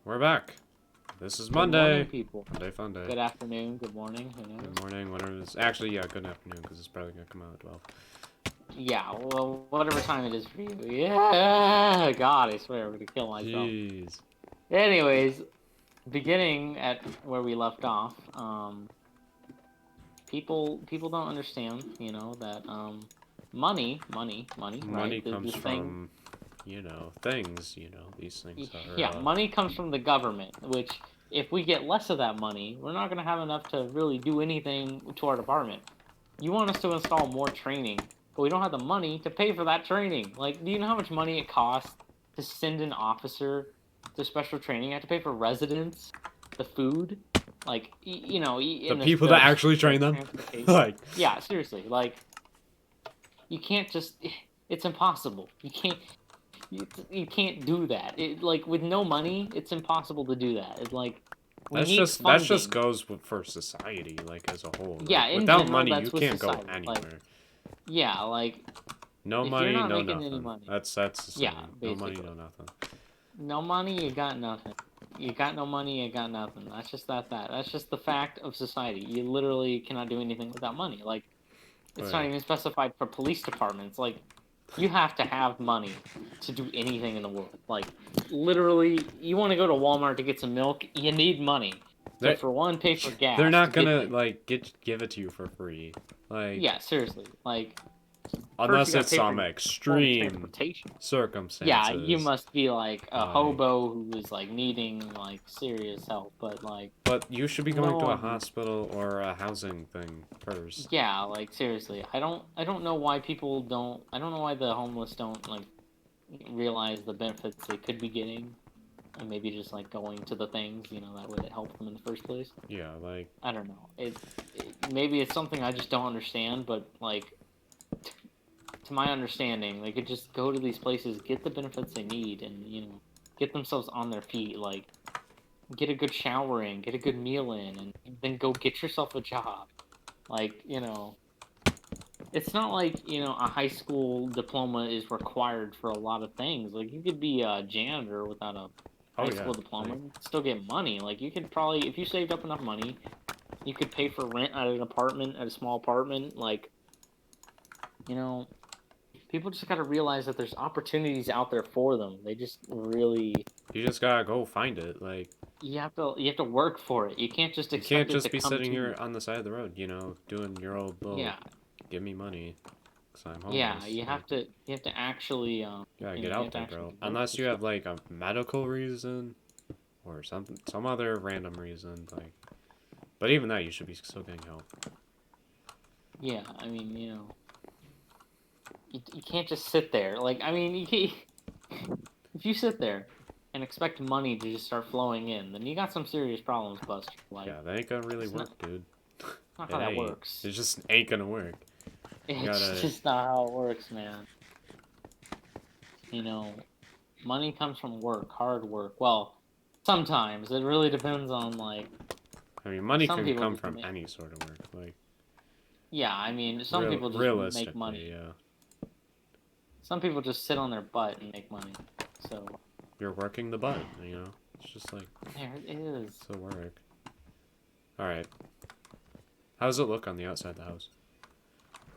We're back. This is Good morning, Monday. people. Monday fun day. Good afternoon, good morning, who knows? Good morning, whatever it is. Actually, yeah, good afternoon, because it's probably gonna come out at 12. Yeah, well, whatever time it is for you. Yeah, God, I swear I'm gonna kill myself. Jeez. Anyways, beginning at where we left off, people don't understand, that money, Money right? The comes thing, from, things, these things are, yeah, money comes from the government, which if we get less of that money, we're not gonna have enough to really do anything to our department. You want us to install more training, but we don't have the money to pay for that training. Like, do you know how much money it costs to send an officer to special training? You have to pay for residence, the food, like the in people that actually the train them. transportation. Like, Yeah, seriously, like you can't just. It's impossible. You can't do that. Like with no money, it's impossible to do that. It's like we need that just funding. goes for society, like, as a whole. Yeah, Like, in without general, money, you that's with can't go society. Like, anywhere. yeah, like No if you're money, not no making any nothing. money, That's the yeah, saying. No money, basically, no nothing. no money, you got nothing. You got no money, you got nothing. That's just that. That's just the fact of society. You literally cannot do anything without money. Like, Oh, it's yeah. not even specified for police departments. Like, you have to have money to do anything in the world. Like, literally, you want to go to Walmart to get some milk, you need money to, They, for one, pay for they're gas to not get gonna, there. like, give it to you for free. Like, Yeah, seriously. Like, first you unless gotta it's pay for some your form of extreme transportation. Yeah, you circumstances. must be like a Like, hobo who is like needing like serious help, but like but you should be going no to a one. hospital or a housing thing first. Yeah, like seriously, I don't know why people don't. I don't know why the homeless don't like realize the benefits they could be getting, and maybe just like going to the things that would help them in the first place. Yeah, like, I don't know. Maybe it's something I just don't understand, but like to my understanding, they could just go to these places, get the benefits they need, and get themselves on their feet. Like get a good shower in, get a good meal in, and then go get yourself a job. Like it's not like a high school diploma is required for a lot of things. Like you could be a janitor without a oh high yeah, school diploma, like, and still get money. Like you could probably, if you saved up enough money, you could pay for rent at an apartment, at a small apartment. Like you know, people just got to realize that there's opportunities out there for them. They just really you just gotta go find it. Like, you have to work for it. You can't just you can't expect it to just be come sitting to here you. on the side of the road, doing your old little, Yeah, give me money, because I'm yeah. homeless. You Like, have to actually you gotta get you out have to there, actually bro. work Unless for you have, stuff. like, a medical reason or something, some other random reason. Like, but even that, you should be still getting help. Yeah, I mean you can't just sit there. Like I mean if you sit there and expect money to just start flowing in, then you got some serious problems, Buster. Like Yeah, that ain't gonna really it's work, dude. not how It that ain't. works. It just ain't gonna work. You It's gotta. just not how it works, man. You know, money comes from work, hard work. Well, sometimes it really depends on like I mean, money some can people come just from make. any sort of work. Like, Yeah, I mean, some people just make realistically, money. yeah. Some people just sit on their butt and make money. So You're working the butt, It's just like, there it is. it's the work. Alright. How does it look on the outside of the house?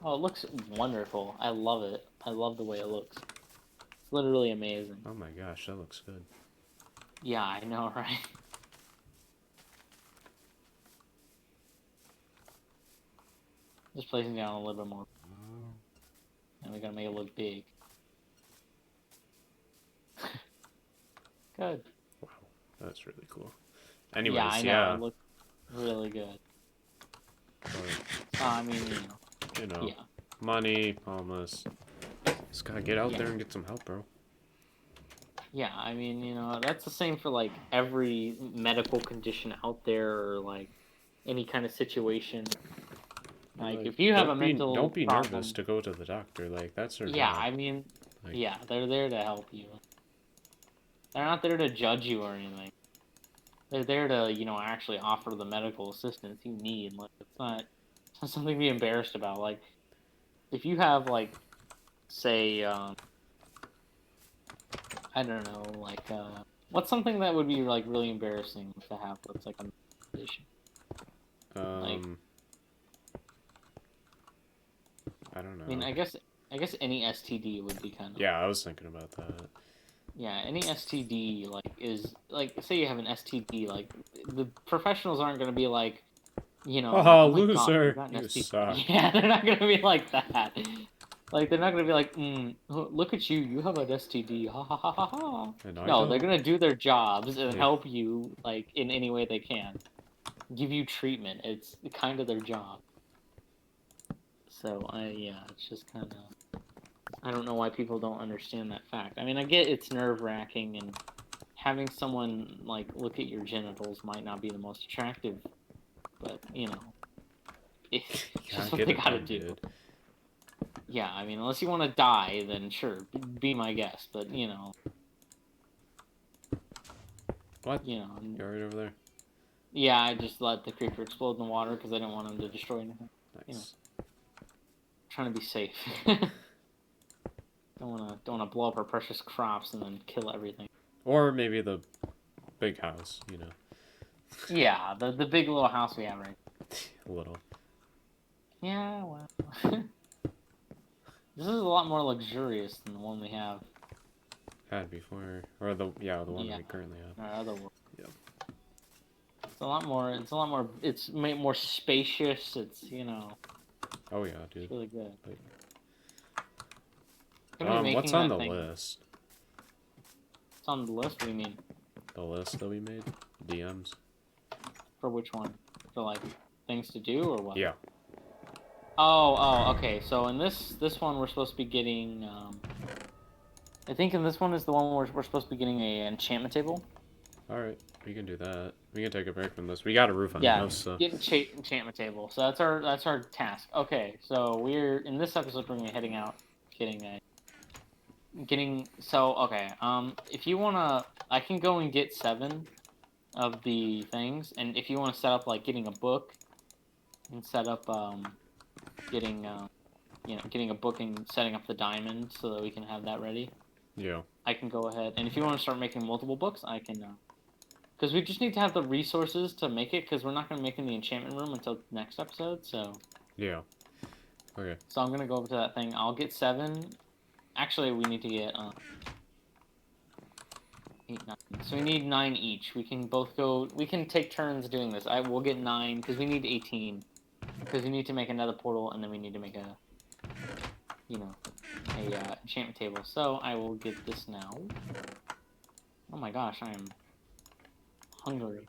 Oh, it looks wonderful. I love it. I love the way it looks. It's literally amazing. Oh my gosh, that looks good. Yeah, I know, right? Just placing down a little bit more, and we gotta make it look big. Good. Wow, that's really cool. Yeah, I Anyways, know. It yeah. looks really good. But, I mean, you know, yeah, money, homeless. Just gotta get out yeah, there and get some help, bro. yeah. I mean, that's the same for like every medical condition out there, or like any kind of situation. And, Like like, if you have a don't mental be nervous problem, to go to the doctor. Like, that's their yeah, job. I mean, Like, yeah, they're there to help you. They're not there to judge you or anything. They're there to, actually offer the medical assistance you need. Like it's not something to be embarrassed about. Like if you have say I don't know, like What's something that would be like really embarrassing to have with like a condition? Um, I don't I mean, know. I guess any STD would be kind of Yeah, I was thinking about that. yeah, any STD like is like say you have an STD like the professionals aren't gonna be like Oh, oh my god you loser! got an You STD. suck. Yeah, they're not gonna be like that. Like they're not gonna be like look at you, you have an STD, ha ha ha ha ha. And I No, they're don't. gonna do their jobs and Yeah. help you like in any way they can, give you treatment. It's kind of their job. So yeah, it's just kind of I don't know why people don't understand that fact. I mean, I get it's nerve wracking and having someone like look at your genitals might not be the most attractive, but it's You just gotta what get they it gotta done, do. dude. Yeah, I mean, unless you want to die, then sure, be my guest. But What? you know, You're right over there. yeah, I just let the creeper explode in the water because I didn't want him to destroy anything. Nice. Trying to be safe. Don't wanna blow up our precious crops and then kill everything. Or maybe the big house, you know. Yeah, the big little house we have right. A little. Yeah, well, this is a lot more luxurious than the one we have. Had before. Or the one Yeah, we currently have. in our other world. Yep. It's a lot more. It's a lot more. It's more spacious. It's Oh yeah, it's dude. really good. Like, Gonna be what's making on that the thing. list? It's on the list. What do you mean? The list that we made? DMs? For which one? For like things to do or what? Yeah. Oh, okay. So in this one, we're supposed to be getting. I think in this one is the one where we're supposed to be getting a enchantment table. Alright. We can do that. We can take a break from this. We got a roof on the Yeah, house, so. get enchantment table. So that's our task. Okay, so we're in this episode we're gonna be heading out, so okay. If you wanna, I can go and get 7 of the things, and if you want to set up like getting a book, and set up getting getting a book and setting up the diamond so that we can have that ready. Yeah. I can go ahead, and if you want to start making multiple books, I can. Because we just need to have the resources to make it, because we're not going to make in the enchantment room until next episode, so... Yeah. Okay. So I'm going to go over to that thing. I'll get 7. Actually, we need to get... 8, 9. So we need 9 each. We can both go... We can take turns doing this. We'll get 9, because we need 18. Because we need to make another portal, and then we need to make a... enchantment table. So I will get this now. Oh my gosh, I am... hungry.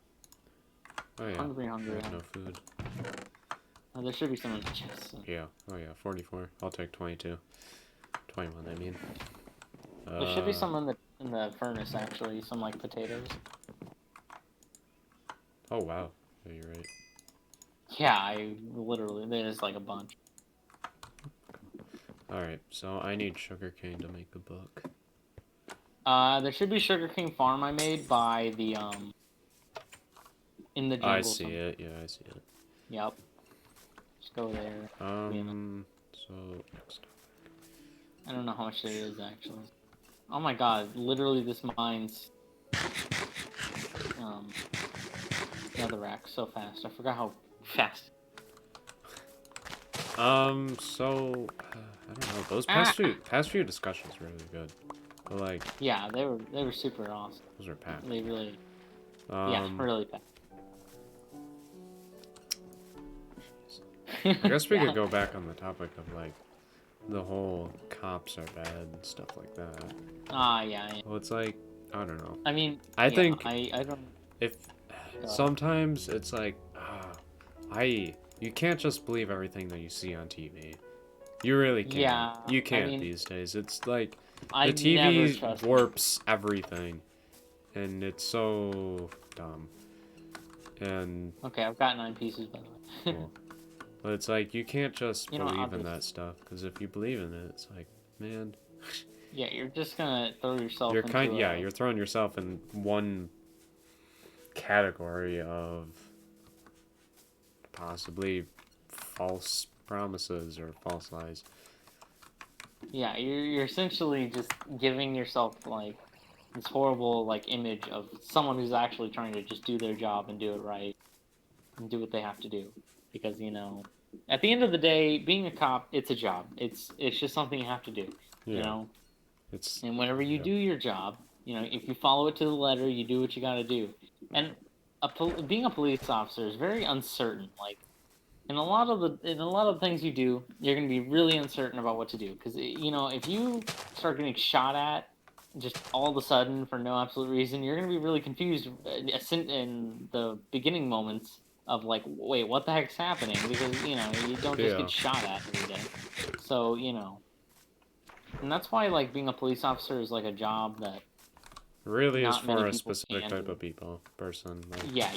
Oh yeah. Hungry. I have no food. There should be some in the chest. So. Yeah. Oh yeah, 44. I'll take 22. 21, I mean. There should be some in the furnace, actually. Some, like, potatoes. Oh wow. Yeah, you're right. Yeah, there's, like, a bunch. Alright, so I need sugarcane to make a book. There should be Sugarcane Farm I made by the, in the jungle. I see it. Yeah, I see it. Yep. Just go there. So next topic. I don't know how much there is, actually. Oh my god, literally this mine's, netherrack so fast. I forgot how fast. So I don't know. Those past few discussions were really good. But like, yeah, they were super awesome. those are packed. They really, yeah, really fast. I guess we could go back on the topic of like the whole cops are bad and stuff like that. Yeah. Well, it's like I don't know. I mean, I think I don't. If sometimes it's like you can't just believe everything that you see on TV. You really can't. Yeah, You can't I mean, these days. It's like I the never TV trust warps everything, and it's so dumb. And Okay, I've got 9 pieces by the way. cool. But it's like you can't just You know, believe I'll in just- that stuff because if you believe in it, it's like, man, Yeah, you're just gonna throw yourself. you're into you're throwing yourself in one category of possibly false promises or false lies. Yeah, you're essentially just giving yourself like this horrible like image of someone who's actually trying to just do their job and do it right and do what they have to do, because at the end of the day, being a cop, it's a job. It's just something you have to do, you Yeah. know. It's And whenever you yeah. do your job, if you follow it to the letter, you do what you got to do. And being a police officer is very uncertain. Like in a lot of things you do, you're going to be really uncertain about what to do, because if you start getting shot at just all of a sudden for no absolute reason, you're going to be really confused in the beginning moments of like, wait, what the heck's happening? Because you don't just Yeah. get shot at every day. So and that's why like being a police officer is like a job that Really is not many for a people specific can type do. of person. Like, Yeah,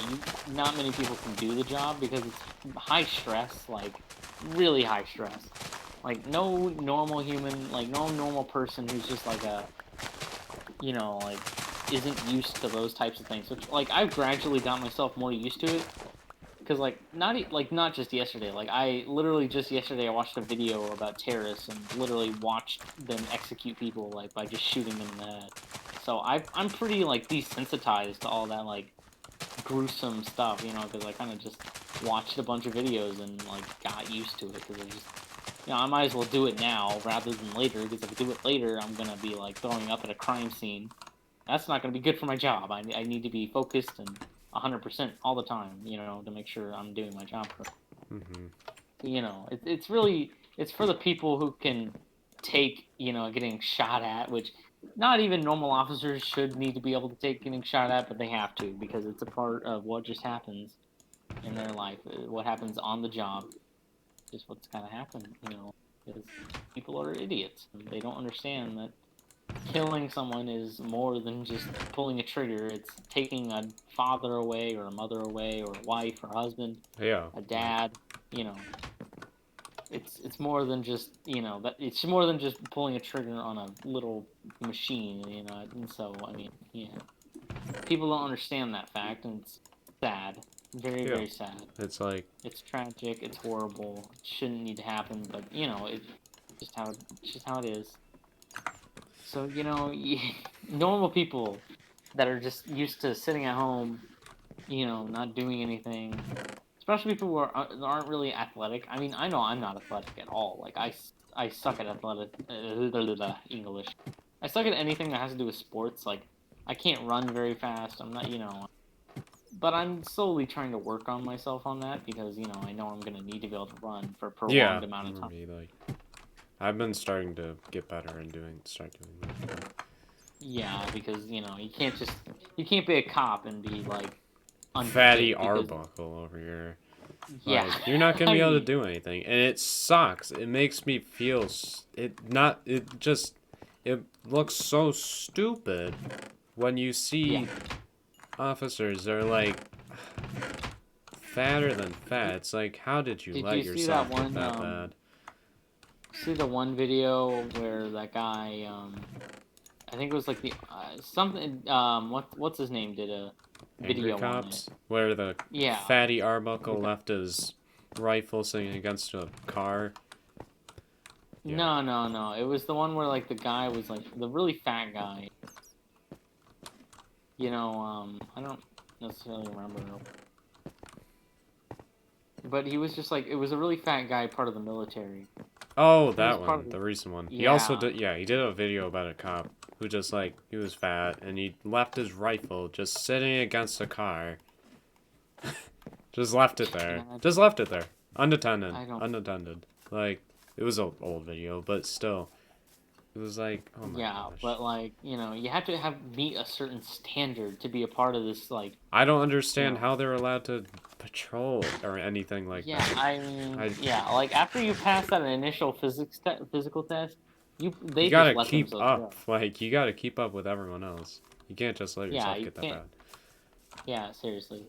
not many people can do the job because it's high stress, like really high stress. Like no normal human, like no normal person who's just like like isn't used to those types of things. Which like I've gradually got myself more used to it, because like not just yesterday. Like I literally just yesterday I watched a video about terrorists and literally watched them execute people like by just shooting them in the head. So I'm pretty like desensitized to all that like gruesome stuff, because I kind of just watched a bunch of videos and like got used to it, because I just I might as well do it now rather than later, because if I do it later, I'm gonna be like throwing up at a crime scene. That's not gonna be good for my job. I need to be focused and 100% all the time, to make sure I'm doing my job correctly. hmm It's really it's for the people who can take getting shot at, which not even normal officers should need to be able to take getting shot at, but they have to, because it's a part of what just happens in their life. What happens on the job is what's gonna happen, because people are idiots and they don't understand that killing someone is more than just pulling a trigger. It's taking a father away, or a mother away, or a wife or husband, Yeah. a Like, dad. It's more than just that. It's more than just pulling a trigger on a little machine. And so I mean, people don't understand that fact, and it's sad, very yeah. very sad. It's like It's tragic. It's horrible. It shouldn't need to happen, but it's just how it is. So normal people that are just used to sitting at home, not doing anything. Especially people who aren't really athletic. I mean, I know I'm not athletic at all. Like I suck at athletic English. I suck at anything that has to do with sports. Like I can't run very fast. I'm not, but I'm slowly trying to work on myself on that, because I know I'm gonna need to be able to run for a yeah. prolonged amount of For time. me, like I've been starting to get better and start doing that. Yeah, because you can't be a cop and be like Fatty unfit, because Arbuckle over here. yeah, Like, you're not gonna I be able to mean, do anything, and it sucks. It makes me feel it looks so stupid when you yeah. see officers that are like fatter than fat. It's like, how did you Did let you see that yourself get one? that bad? See the one video where that guy, I think it was like the something, what's his name did a Angry video on it. Cops, where the Yeah, fatty Arbuckle left his rifle sitting against a car. Yeah. no. It was the one where like the guy was like the really fat guy. I don't necessarily remember, but he was just like, it was a really fat guy, part of the military. Oh, He was that part one, of the recent one. He also yeah. did, yeah, he did a video about a cop who just like he was fat and he left his rifle just sitting against a car. Just left it there. Yeah, Just left it there. Unattended. I don't. Unattended. Like, it was an old video, but still. It was like, oh my Yeah, gosh. but like you have to meet a certain standard to be a part of this. Like I don't you understand know, how they're allowed to patrol or anything like yeah. that. I mean, I yeah. Like after you pass that initial physical test, You they just gotta let keep themselves up. go. Like, you gotta keep up with everyone else. You can't just let Yeah, yourself you get that can't. bad. Yeah, seriously,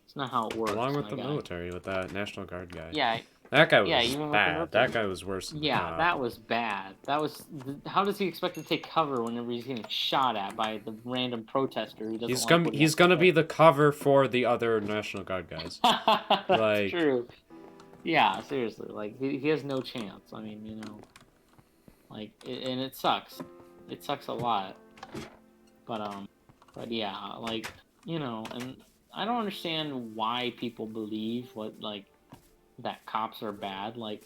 it's not how it Along works, with my the guy. military, with that National Guard guy. Yeah, That guy yeah. was Even with the bad. That military. guy was worse than the Yeah, cop. that was bad. How does he expect to take cover whenever he's getting shot at by the random protester who doesn't like what he He's has to gonna say? be the cover for the other National Guard guys. That's Like, true. Yeah, seriously, like he has no chance. I mean, like, and it sucks. It sucks a lot. but yeah, like, and I don't understand why people believe that cops are bad. Like,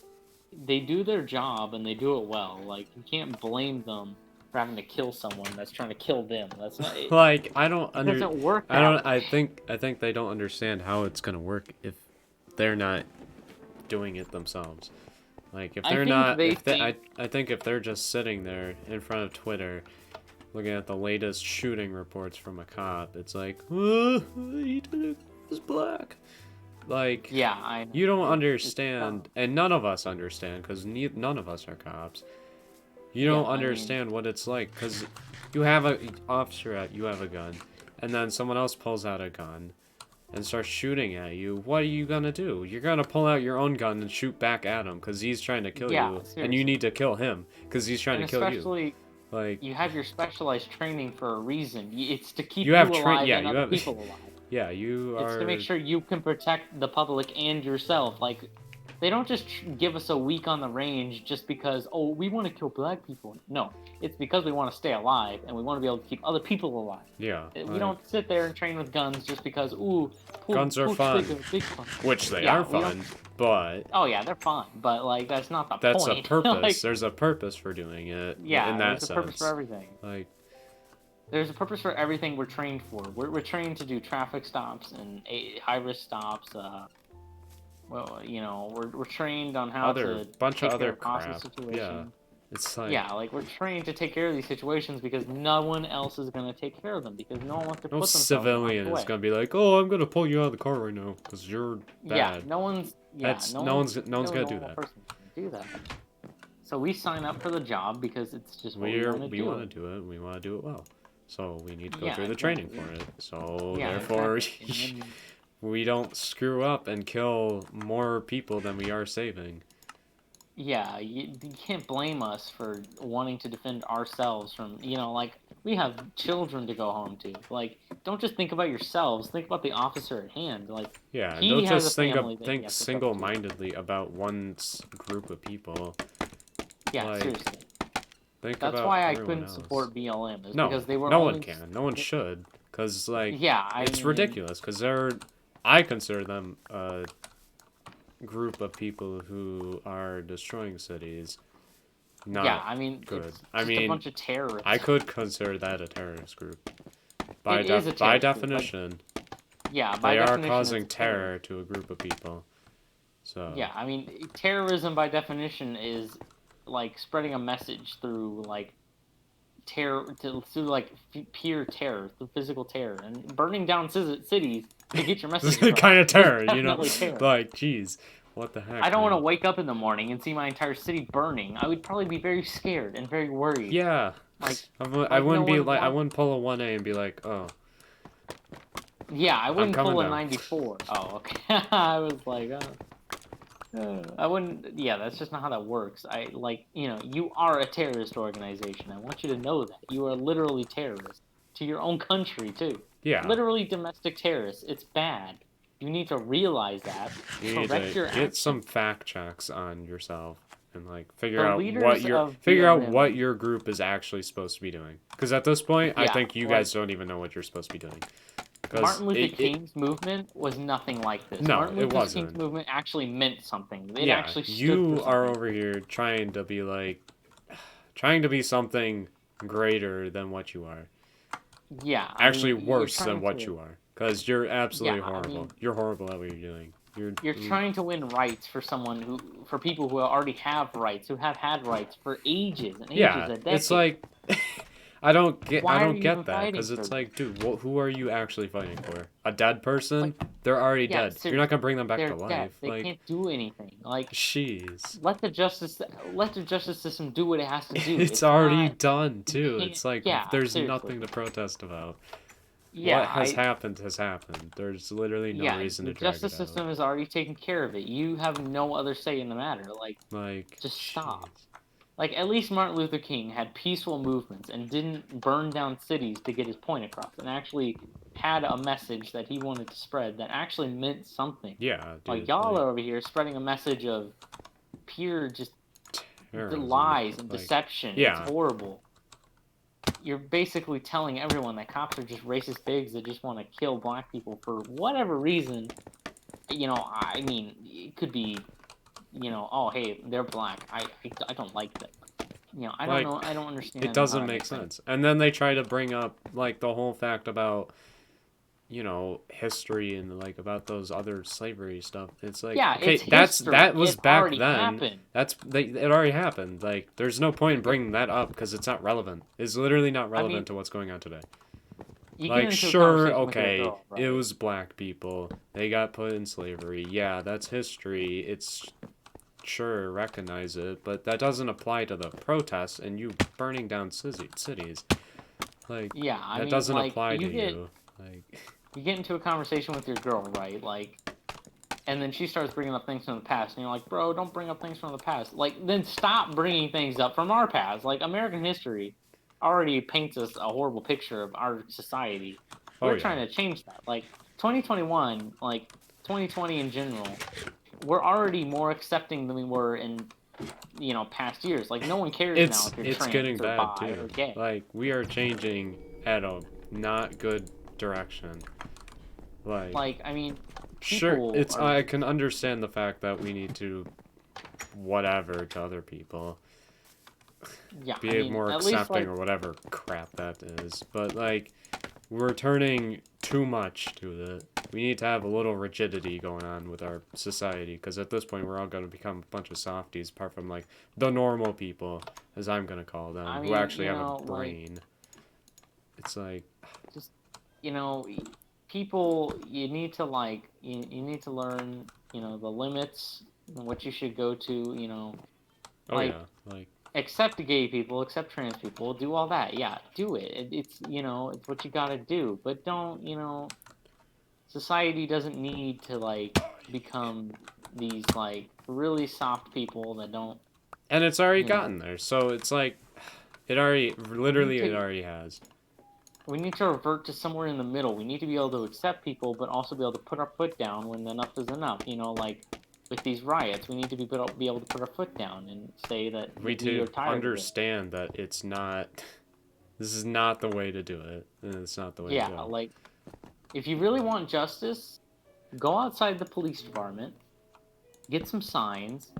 they do their job and they do it well. Like, you can't blame them for having to kill someone that's trying to kill them. That's not. It Like, I don't doesn't work I that don't. way. I think they don't understand how it's gonna work if they're not doing it themselves. Like, if I they're think not, they if they, think. I think if they're just sitting there in front of Twitter, looking at the latest shooting reports from a cop, it's like, he did it. He's black. Like, Yeah, I know. you don't It's dumb. understand, and none of us understand, because none of us are cops. You Yeah, don't I mean, understand what it's like, because you have a officer at, you have a gun, and then someone else pulls out a gun and starts shooting at you. What are you gonna do? You're gonna pull out your own gun and shoot back at him, because he's trying to kill yeah, you, and you seriously. need to kill him, because he's trying And to kill you. especially, Like, you have your specialized training for a reason. It's to keep you have you alive yeah, and you other have, people alive. yeah, you It's to make are, sure you can protect the public and yourself. Like, they don't just give us a week on the range just because, oh, we want to kill black people. No, it's because we want to stay alive and we want to be able to keep other people alive. yeah, We like, don't sit there and train with guns just because, ooh, guns are fun, big fun. which they Yeah, are we don't. fun, but Oh yeah, they're fun, but like that's not the that's a point. purpose. Like, There's a purpose for doing it in yeah, that there's a purpose for sense. everything. Like, There's a purpose for everything we're trained for. We're trained to do traffic stops and high risk stops. Well, we're trained on how other to bunch of take care other of hostage crap. situations. Yeah, it's like, Yeah, like we're trained to take care of these situations because no one else is gonna take care of them because no one wants to no put themselves in harm's civilian is way. gonna be like, oh, I'm gonna pull you out of the car right now because you're Yeah, bad. no one's. Yeah, That's no no one's. one's No gonna do normal that. person can do that. So we sign up for the job because it's just what we want to We do. want to do it. We want to do it well. So we need to go Yeah, through the exactly. training for it. So Yeah, therefore, exactly. And then, we don't screw up and kill more people than we are saving. yeah, you can't blame us for wanting to defend ourselves from, like, we have children to go home to. Like, don't just think about yourselves, think about the officer at hand. Like, Yeah, and he don't has a just family that he think has to look after. single-mindedly about one group of people. Yeah, Like, seriously. think That's about why I everyone couldn't else. support BLM, is No, because they were no one only. can. No one should. Because, like, Yeah, it's ridiculous. Because I consider them a group of people who are destroying cities. Not yeah, I mean, good. it's I just a mean, bunch of terrorists. I could consider that a terrorist group. By, It is a by terrorist group, like, definition, yeah, by they are definition, causing it's terror. terror to a group of people. So, Yeah, I mean, terrorism by definition is like spreading a message through like through like pure terror, through physical terror, and burning down cities to get your message across. kind of is terror, you know? definitely terror. Like, jeez, what the heck? I don't want to man? wake up in the morning and see my entire city burning. I would probably be very scared and very worried. Yeah. Like, I like wouldn't no be one like, I wants. wouldn't pull a 1A and be like, oh, Yeah, I wouldn't coming pull a down. 94. Oh, okay. I was like, I wouldn't. Yeah, that's just not how that works. You are a terrorist organization. I want you to know that you are literally terrorists to your own country too. Yeah. Literally domestic terrorists. It's bad. You need to realize that. You need Correct to your get actions. some fact checks on yourself and like figure The out leaders what your of BLM your group is actually supposed to be doing. Because at this point, I Yeah, think you like- guys don't even know what you're supposed to be doing. 'Cause Martin Luther King's movement was nothing like this. No, Martin it Luther King's wasn't. movement actually meant something. It yeah, actually stood you for are something. over here trying to be like, trying to be something greater than what you are. Yeah. Actually, I mean, you're worse than trying what to- you are. Because you're absolutely Yeah, I horrible. mean- You're horrible at what you're doing. You're trying to win rights for for people who already have rights, who have had rights for ages and ages, Yeah, a decade. it's like I don't Why I are don't you get even that fighting because it's for like, dude, who are you actually fighting for? A dead person? They're already yeah, dead. You're not gonna bring them back they're to dead. life. They Like, can't do anything. Like, jeez, let the justice system do what it has to do. it's already not, done too. can't- It's like yeah, there's seriously. nothing to protest about. Yeah, what has happened has happened. There's literally no reason the to drag justice it out. system has already taken care of it. You have no other say in the matter. Like, just stop. jeez. Like, at least Martin Luther King had peaceful movements and didn't burn down cities to get his point across, and actually had a message that he wanted to spread that actually meant something. Yeah, dude. Like, y'all are over here spreading a message of pure just terrorism. lies and Like, deception. yeah. It's horrible. you're basically telling everyone that cops are just racist pigs that just want to kill black people for whatever reason. I mean, it could be, oh, hey, they're black. I don't like them. I don't Like, know. I don't understand. it how doesn't that make makes sense. And then they try to bring up like the whole fact about history and like about those other slavery stuff. It's like, Yeah, okay, it's history. that was It back already then. happened. It already happened. Like, there's no point in bringing that up because it's not relevant. It's literally not relevant mean, to what's going on today. You get Like, into a sure, conversation with your okay, girl, right? it was black people. They got put in slavery. Yeah, that's history. It's sure, recognize it, but that doesn't apply to the protests and you burning down cities. Like, Yeah, I that mean, doesn't like apply to you. Like, you get into a conversation with your girl, right? Like, and then she starts bringing up things from the past, and you're like, bro, don't bring up things from the past. Like, then stop bringing things up from our past. Like, American history already paints us a horrible picture of our society. oh We're yeah. trying to change that. Like, 2021, like 2020 in general, we're already more accepting than we were in past years. Like, no one cares now if you're It's trans getting or bad bi or too. gay. Like, we are changing at a not good direction. Like, I mean, sure, people I can understand the fact that we need to whatever to other people. Yeah, Be more at least, accepting like, or whatever crap that is. But like, we're turning too much to it. We need to have a little rigidity going on with our society, because at this point we're all going to become a bunch of softies, apart from like the normal people, as I'm going to call them, I who mean, actually have a like, brain. It's like, just people, you need to like you need to learn the limits and what you should go to. oh Like, yeah, like, accept gay people, accept trans people, do all that. Yeah, do it. It's it's what you got to do. But don't society doesn't need to like become these like really soft people that don't. and it's already You know, gotten there. So it's like, it already has. we need to revert to somewhere in the middle. We need to be able to accept people, but also be able to put our foot down when enough is enough. Like with these riots, we need to be able to put our foot down and say that We we are to tired understand that it's not. This is not the way to do it. And it's not the of way it. to Yeah, go. like if you really want justice, go outside the police department, get some signs,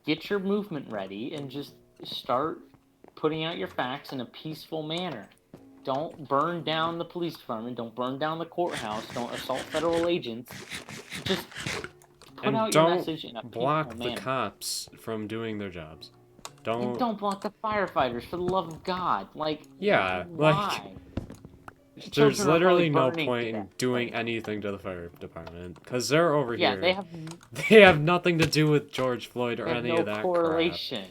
get your movement ready, and just start putting out your facts in a peaceful manner. Don't burn down the police department. Don't burn down the courthouse. Don't assault federal agents. Just put And out your don't message in a block peaceful the manner. cops from doing their jobs. And don't block the firefighters, for the love of God. Like, Yeah, why? there's Children are probably literally no burning point to in death doing right now. anything to the fire department, because they're over Yeah, here. they have They have nothing to do with George Floyd or any no of that correlation. crap.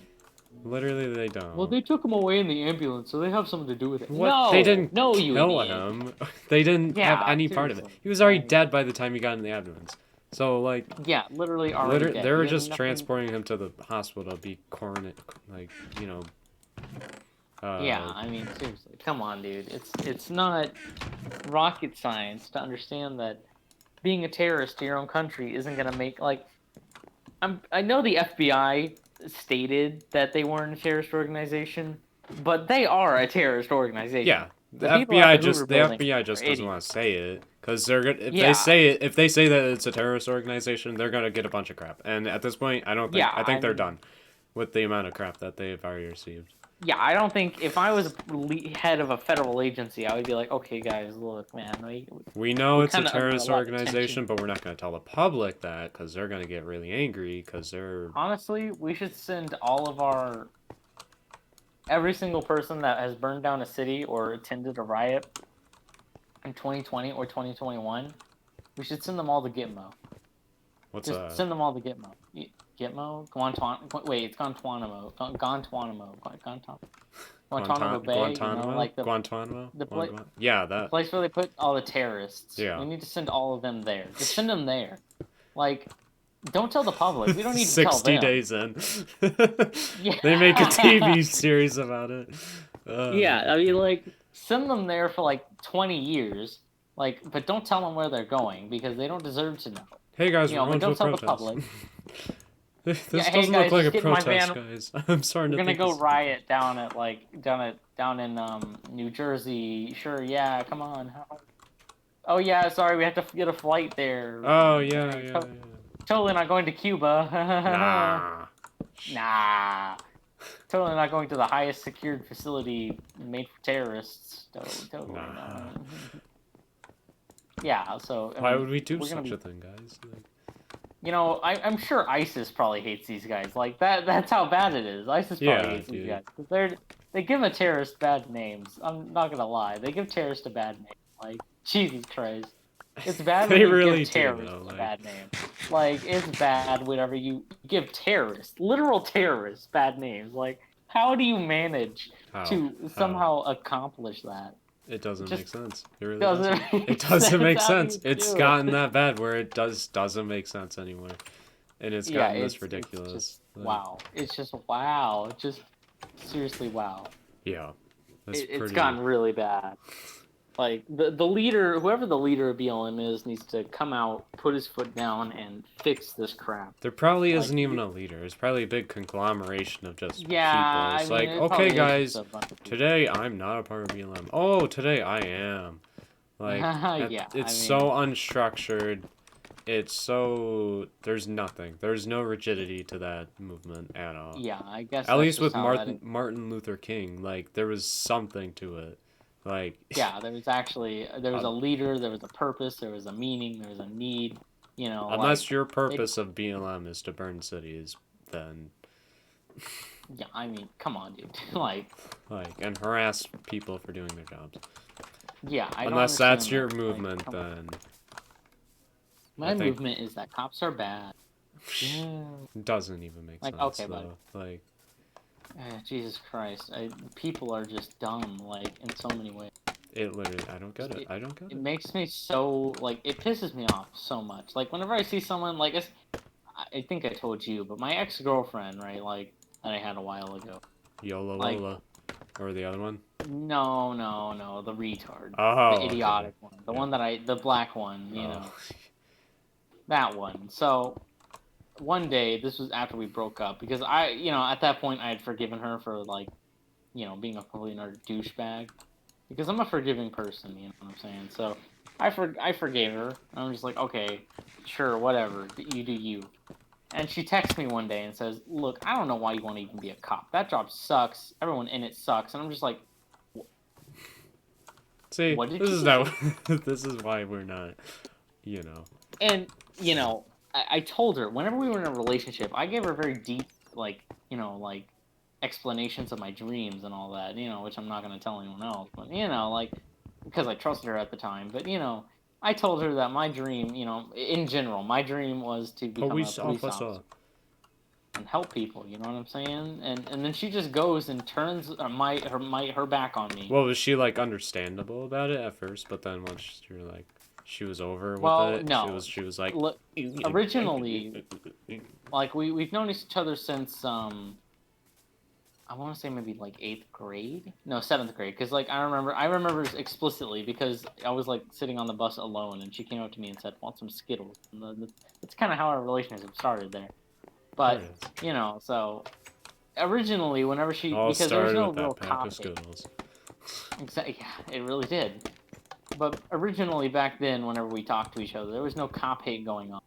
Literally, they don't. Well, they took him away in the ambulance, so they have something to do with it. What? No, They didn't no, you kill idiot. him. They didn't have Yeah, any part of it. seriously. He was already dead by the time he got in the ambulance. So, like, Yeah, literally already dead. they were He has just nothing- transporting him to the hospital to be coronated, like, Yeah, I mean, seriously, come on, dude. It's not rocket science to understand that being a terrorist to your own country isn't gonna make like. I know the FBI stated that they weren't a terrorist organization, but they are a terrorist organization. Yeah, the people at the Hoover building FBI just are doesn't idiots. want to say it, because they're gonna Yeah. if they say that it's a terrorist organization, they're gonna get a bunch of crap. And at this point, I don't think Yeah, I think I they're mean- done with the amount of crap that they've already received. Yeah, I don't think if I was head of a federal agency, I would be like, okay, guys, look, man, We know it's a kinda under a terrorist lot of organization, attention. but we're not going to tell the public that, because they're going to get really angry, because they're... honestly, we should send all of our every single person that has burned down a city or attended a riot in 2020 or 2021. We should send them all to Gitmo. What's Just send them all to Gitmo. Gitmo? Wait, it's Guantanamo. Guantanamo Bay. Guantanamo? Like the Guantanamo? the Yeah, that. place where they put all the terrorists. Yeah. We need to send all of them there. Just send them there. Like, don't tell the public. We don't need to tell 60 them. days in. Yeah. They make a TV series about it. Yeah, I mean, like, send them there for like 20 years. Like, but don't tell them where they're going because they don't deserve to know. Hey guys, we're but going to a don't tell the protest. public. This hey, doesn't guys, look like a just get in my protest, van. guys. I'm starting We're to gonna think go this. riot down at down in New Jersey. Sure, yeah, come on. Oh yeah, sorry, we have to get a flight there. Oh yeah, Alright, yeah, totally not going to Cuba. yeah. Nah. Nah. Totally not going to the highest secured facility made for terrorists. Totally Nah. not. Yeah, so I Why mean, would we do we're gonna such be. a thing, guys? Like, You know, I'm sure ISIS probably hates these guys. Like that's how bad it is. ISIS probably yeah, hates these dude. guys. 'Cause they give a terrorist bad names. I'm not gonna lie. They give terrorists a bad name. Like Jesus Christ. It's bad when They you really give do, terrorists though. a Like, bad name. Like it's bad whenever you give terrorists, literal terrorists, bad names. Like how do you manage how? to How? somehow accomplish that? It It doesn't make just sense. It really doesn't doesn't. It make doesn't sense. make How do sense. you It's do gotten it? that bad where it doesn't make sense anymore, and it's Yeah, gotten this it's ridiculous. just Like, wow. It's just wow. Just seriously wow. yeah, that's It's pretty. gotten really bad. Like the leader, whoever the leader of BLM is, needs to come out, put his foot down, and fix this crap. There probably Like, isn't even a leader. It's probably a big conglomeration of just yeah, people. I It's mean, like, it okay, probably is just guys, a bunch of people. today I'm not a part of BLM. Oh, today I am. Like, Yeah, it's I so mean, unstructured. It's so there's nothing. There's no rigidity to that movement at all. yeah, I guess At that's least just with how that is. Martin Luther King, like there was something to it. Like, Yeah, there was a leader, there was a purpose, there was a meaning, there was a need. You know, unless like your they, purpose of BLM is to burn cities, then yeah, I mean, come on, dude. Like, and harass people for doing their jobs. yeah, I don't Unless that's understand your that. Like, movement, come on. then I My think movement is that cops are bad. Yeah. it doesn't even make Like, sense okay, buddy. though. Like, Jesus Christ, people are just dumb, like in so many ways. it literally, I don't get it. It, I don't get it it. makes me so like it pisses me off so much. Like whenever I see someone like I think I told you, but my ex girlfriend, right, like that I had a while ago, Yola like Lola, or the other one. no, the retard, the Oh, okay. idiotic one, the Yeah. one the black one, Oh, that one. So one day, this was after we broke up, because at that point I had forgiven her for like, being a complete and utter douchebag, because I'm a forgiving person, you know what I'm saying? So I forgave her. I'm just like, okay, sure, whatever, you do you. And she texts me one day and says, "Look, I don't know why you want to even be a cop. That job sucks. Everyone in it sucks." And I'm just like, see, "What did this you is say?" not. This is why we're not. You know. And I told her whenever we were in a relationship, I gave her very deep, like like explanations of my dreams and all that, which I'm not going to tell anyone else, but like because I trusted her at the time. But I told her that my dream, in general, my dream was to become a Police police officer. officer and help people. You know what I'm saying? And then she just goes and turns her back on me. Well, was she like understandable about it at first, but then once you're like, she was over with Well, it. no. She was like, Look, originally, like we've known each other since I want to say maybe like 8th grade. No, 7th grade. Because like I remember explicitly because I was like sitting on the bus alone, and she came up to me and said, "Want some Skittles?" And that's kind of how our relationship started there. There But it is. so originally, whenever All because there was started no with real that pack cop of hate. Skittles. Exactly, yeah, it really did. But originally, back then, whenever we talked to each other, there was no cop hate going on.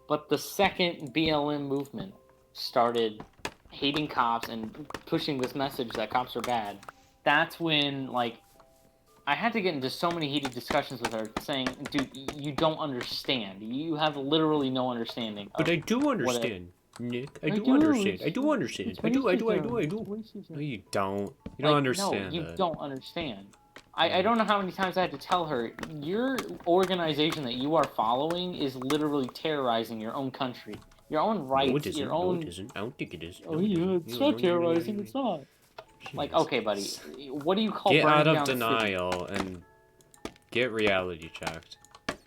But the second BLM movement started hating cops and pushing this message that cops are bad, that's when, like, I had to get into so many heated discussions with her saying, dude, you don't understand. You have literally no understanding But of I do what it... understand, Nick. I I do do. understand. I do understand. It's I do. I do. I racism. do. I It's do. No, racism. you don't. You don't Like, no, understand you it. don't understand. I don't know how many times I had to tell her, your organization that you are following is literally terrorizing your own country, your own rights, No, it isn't. your No, own... it isn't. I don't think it is. Oh No, it yeah, isn't. it's not terrorizing, it's not. Like, okay, buddy, what do you call Get burning out of down a city? denial and get reality checked.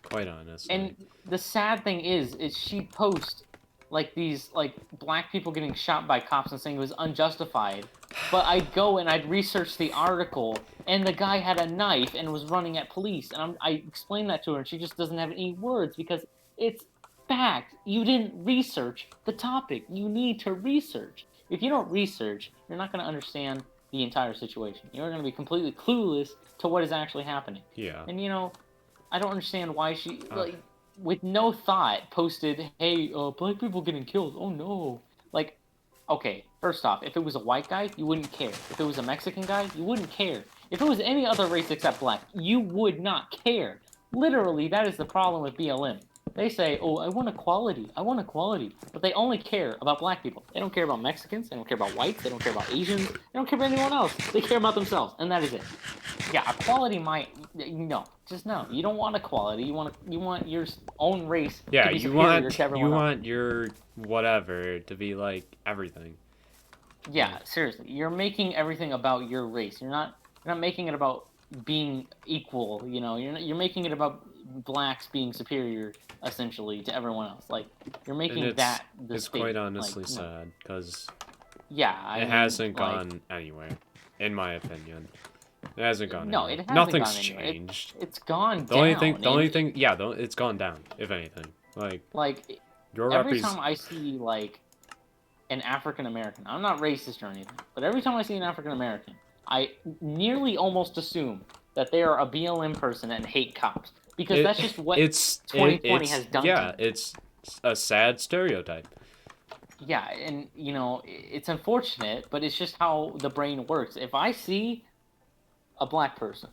Quite honestly. And the sad thing is she posts like these like black people getting shot by cops and saying it was unjustified. But I'd go and I'd research the article, and the guy had a knife and was running at police. And I explained that to her, and she just doesn't have any words because it's fact, you didn't research the topic. You need to research. If you don't research, you're not going to understand the entire situation. You're going to be completely clueless to what is actually happening. Yeah. And I don't understand why she like with no thought posted, "Hey, black people getting killed. Oh no!" Like, okay, first off, if it was a white guy, you wouldn't care. If it was a Mexican guy, you wouldn't care. If it was any other race except black, you would not care. Literally, that is the problem with BLM. They say, "Oh, I want equality. I want equality," but they only care about black people. They don't care about Mexicans. They don't care about whites. They don't care about Asians. They don't care about anyone else. They care about themselves, and that is it. Yeah, equality might no, just no. You don't want equality. You want your own race Yeah, to be you superior want to everyone else. your whatever to be like everything. Yeah, seriously, you're making everything about your race. You're not making it about being equal. You're making it about blacks being superior essentially to everyone else. Like you're making And that the it's state. quite honestly like, sad because Yeah, it hasn't gone anywhere, in my opinion. It hasn't gone No, anywhere. it hasn't Nothing's gone anywhere. changed. It's gone The down. only thing, yeah, it's gone down. If anything, Like your every time I see like an African American, I'm not racist or anything, but every time I see an African American, I nearly almost assume that they are a BLM person and hate cops because that's just what 2020 has done. Yeah, it's a sad stereotype. Yeah, and it's unfortunate, but it's just how the brain works. If I see a black person,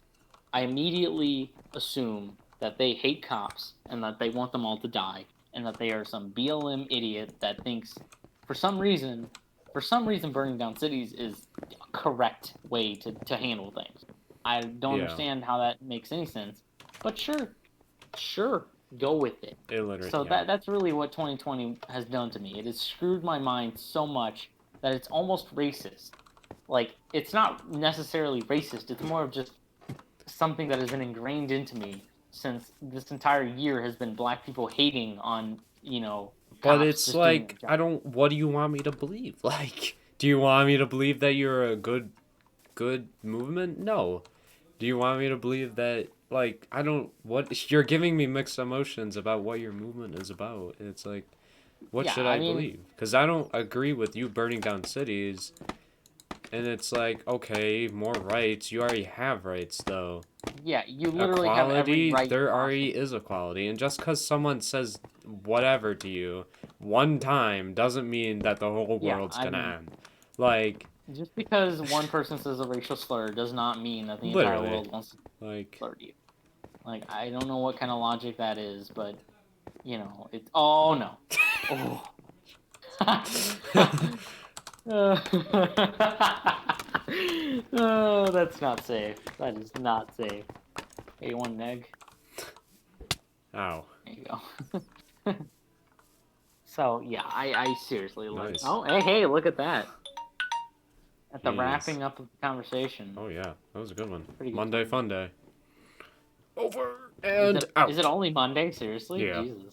I immediately assume that they hate cops and that they want them all to die, and that they are some BLM idiot that thinks, for some reason, burning down cities is a correct way to handle things. I don't understand how that makes any sense, but sure, go with it. So that's really what 2020 has done to me. It has screwed my mind so much that it's almost racist. Like, it's not necessarily racist. It's more of just something that has been ingrained into me since this entire year has been black people hating on, But it's like, what do you want me to believe? Like, do you want me to believe that you're a good movement? No. Do you want me to believe that, like, you're giving me mixed emotions about what your movement is about. It's like, what should I believe? Because I don't agree with you burning down cities. And it's like, okay, more rights. You already have rights, though. Yeah, you literally have every right. There already is equality. And just because someone says whatever to you one time doesn't mean that the whole world's gonna end. Like, just because one person says a racial slur does not mean that the entire world wants to slur you. Like, I don't know what kind of logic that is, but, it's... Oh, no. Oh, that's not safe. That is not safe. Hey, you want an egg? Ow. There you go. So, yeah, I seriously like... Nice. Oh, hey, look at that. At the wrapping up of the conversation. Oh, yeah. That was a good one. Pretty good Monday Fun Day. Over and out. Is it only Monday? Seriously? Yeah. Jesus.